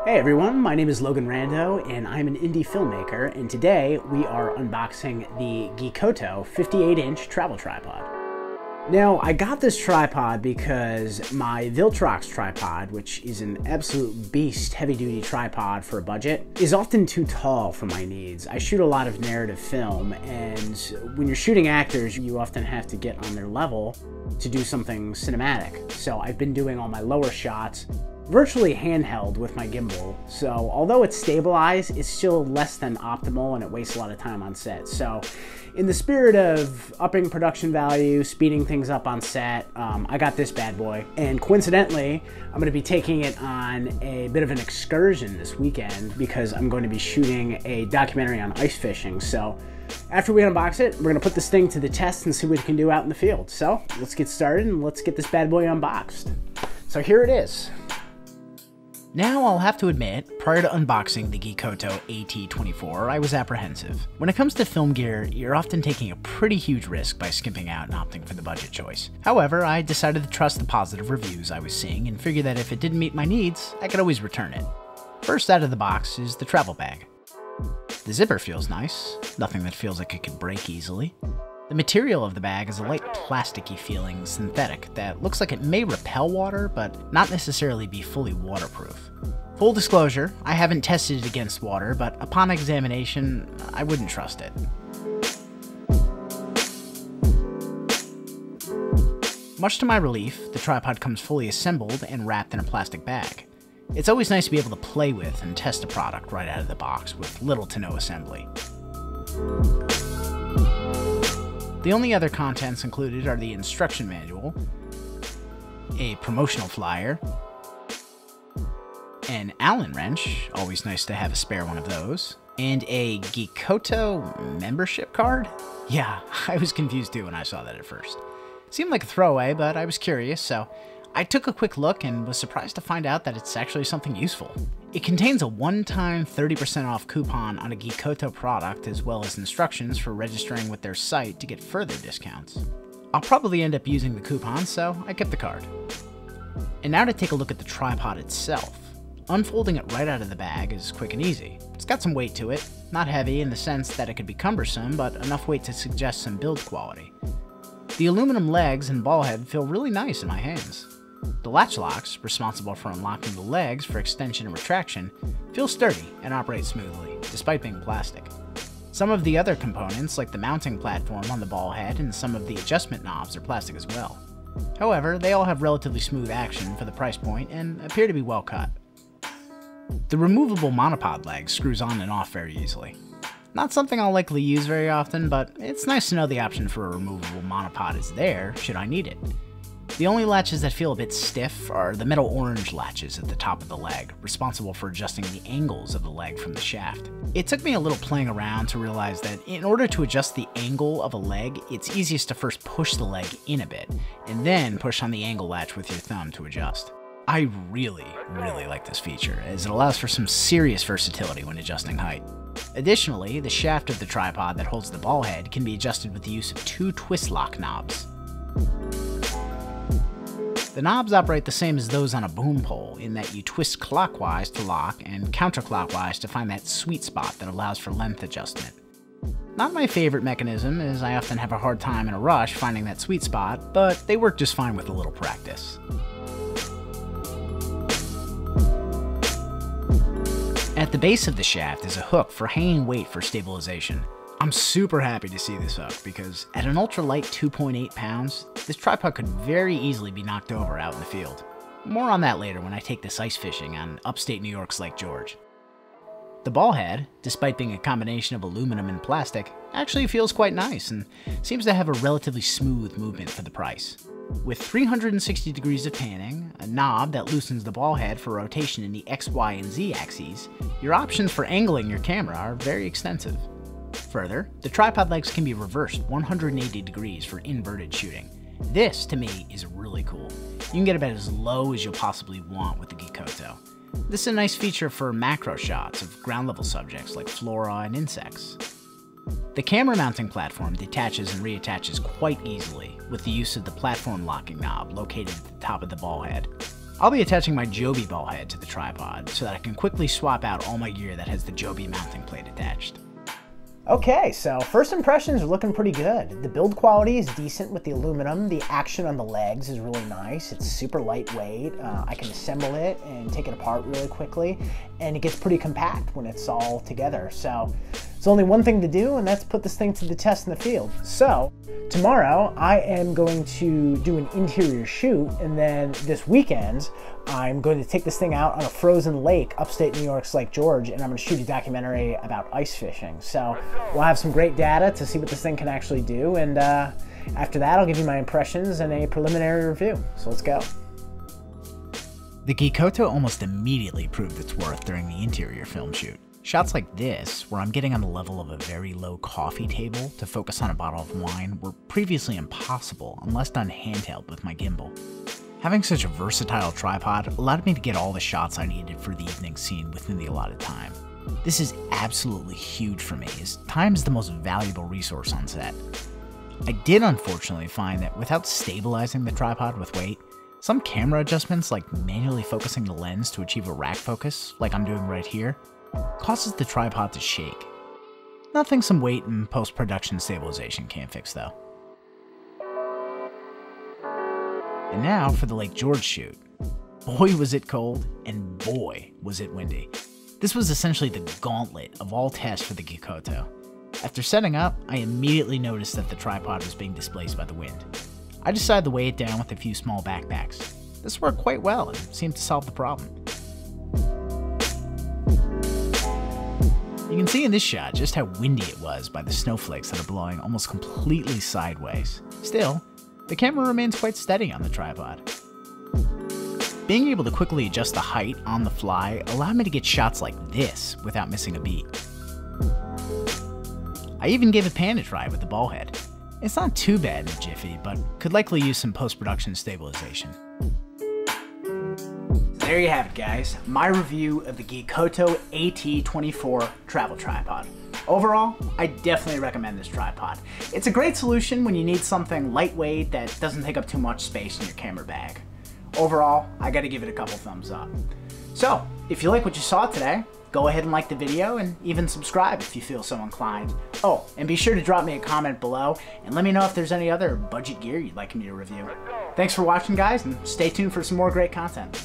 Hey everyone, my name is Logan Rando and I'm an indie filmmaker, and today we are unboxing the Geekoto 58-inch travel tripod. Now, I got this tripod because my Viltrox tripod, which is an absolute beast heavy-duty tripod for a budget, is often too tall for my needs. I shoot a lot of narrative film, and when you're shooting actors, you often have to get on their level to do something cinematic. So I've been doing all my lower shots virtually handheld with my gimbal, so although it's stabilized, it's still less than optimal and it wastes a lot of time on set. So in the spirit of upping production value, speeding things up on set, I got this bad boy, and coincidentally I'm going to be taking it on a bit of an excursion this weekend because I'm going to be shooting a documentary on ice fishing. So after we unbox it, we're going to put this thing to the test and see what it can do out in the field. So let's get started and let's get this bad boy unboxed. So here it is. Now, I'll have to admit, prior to unboxing the Geekoto AT24, I was apprehensive. When it comes to film gear, you're often taking a pretty huge risk by skimping out and opting for the budget choice. However, I decided to trust the positive reviews I was seeing and figured that if it didn't meet my needs, I could always return it. First out of the box is the travel bag. The zipper feels nice, nothing that feels like it could break easily. The material of the bag is a light plasticky feeling synthetic that looks like it may repel water, but not necessarily be fully waterproof. Full disclosure, I haven't tested it against water, but upon examination, I wouldn't trust it. Much to my relief, the tripod comes fully assembled and wrapped in a plastic bag. It's always nice to be able to play with and test a product right out of the box with little to no assembly. The only other contents included are the instruction manual, a promotional flyer, an Allen wrench, always nice to have a spare one of those, and a Geekoto membership card? Yeah, I was confused too when I saw that at first. Seemed like a throwaway, but I was curious, so I took a quick look and was surprised to find out that it's actually something useful. It contains a one-time 30% off coupon on a Geekoto product, as well as instructions for registering with their site to get further discounts. I'll probably end up using the coupon, so I kept the card. And now to take a look at the tripod itself. Unfolding it right out of the bag is quick and easy. It's got some weight to it, not heavy in the sense that it could be cumbersome, but enough weight to suggest some build quality. The aluminum legs and ball head feel really nice in my hands. The latch locks, responsible for unlocking the legs for extension and retraction, feel sturdy and operate smoothly, despite being plastic. Some of the other components, like the mounting platform on the ball head and some of the adjustment knobs, are plastic as well. However, they all have relatively smooth action for the price point and appear to be well cut. The removable monopod leg screws on and off very easily. Not something I'll likely use very often, but it's nice to know the option for a removable monopod is there should I need it. The only latches that feel a bit stiff are the metal orange latches at the top of the leg, responsible for adjusting the angles of the leg from the shaft. It took me a little playing around to realize that in order to adjust the angle of a leg, it's easiest to first push the leg in a bit, and then push on the angle latch with your thumb to adjust. I really like this feature, as it allows for some serious versatility when adjusting height. Additionally, the shaft of the tripod that holds the ball head can be adjusted with the use of two twist lock knobs. The knobs operate the same as those on a boom pole in that you twist clockwise to lock and counterclockwise to find that sweet spot that allows for length adjustment. Not my favorite mechanism, as I often have a hard time in a rush finding that sweet spot, but they work just fine with a little practice. At the base of the shaft is a hook for hanging weight for stabilization. I'm super happy to see this hook because at an ultralight 2.8 pounds, this tripod could very easily be knocked over out in the field. More on that later when I take this ice fishing on upstate New York's Lake George. The ball head, despite being a combination of aluminum and plastic, actually feels quite nice and seems to have a relatively smooth movement for the price. With 360 degrees of panning, a knob that loosens the ball head for rotation in the X, Y, and Z axes, your options for angling your camera are very extensive. Further, the tripod legs can be reversed 180 degrees for inverted shooting. This, to me, is really cool. You can get about as low as you'll possibly want with the Geekoto. This is a nice feature for macro shots of ground level subjects like flora and insects. The camera mounting platform detaches and reattaches quite easily with the use of the platform locking knob located at the top of the ball head. I'll be attaching my Joby ball head to the tripod so that I can quickly swap out all my gear that has the Joby mounting plate attached. Okay, so first impressions are looking pretty good. The build quality is decent with the aluminum. The action on the legs is really nice. It's super lightweight. I can assemble it and take it apart really quickly, and it gets pretty compact when it's all together. So it's only one thing to do, and that's put this thing to the test in the field. So tomorrow I am going to do an interior shoot, and then this weekend I'm going to take this thing out on a frozen lake upstate New York's Lake George, and I'm going to shoot a documentary about ice fishing. So we'll have some great data to see what this thing can actually do, and after that I'll give you my impressions and a preliminary review. So let's go. The Geekoto almost immediately proved its worth during the interior film shoot. Shots like this, where I'm getting on the level of a very low coffee table to focus on a bottle of wine, were previously impossible unless done handheld with my gimbal. Having such a versatile tripod allowed me to get all the shots I needed for the evening scene within the allotted time. This is absolutely huge for me, as time is the most valuable resource on set. I did unfortunately find that without stabilizing the tripod with weight, some camera adjustments like manually focusing the lens to achieve a rack focus, like I'm doing right here, causes the tripod to shake. Nothing some weight and post-production stabilization can't fix though. And now for the Lake George shoot. Boy was it cold, and boy was it windy. This was essentially the gauntlet of all tests for the Geekoto. After setting up, I immediately noticed that the tripod was being displaced by the wind. I decided to weigh it down with a few small backpacks. This worked quite well and seemed to solve the problem. You can see in this shot just how windy it was by the snowflakes that are blowing almost completely sideways. Still, the camera remains quite steady on the tripod. Being able to quickly adjust the height on the fly allowed me to get shots like this without missing a beat. I even gave a pan a try with the ball head. It's not too bad in a jiffy, but could likely use some post-production stabilization. There you have it, guys. My review of the Geekoto AT24 Travel Tripod. Overall, I definitely recommend this tripod. It's a great solution when you need something lightweight that doesn't take up too much space in your camera bag. Overall, I gotta give it a couple thumbs up. So, if you like what you saw today, go ahead and like the video and even subscribe if you feel so inclined. Oh, and be sure to drop me a comment below and let me know if there's any other budget gear you'd like me to review. Thanks for watching, guys, and stay tuned for some more great content.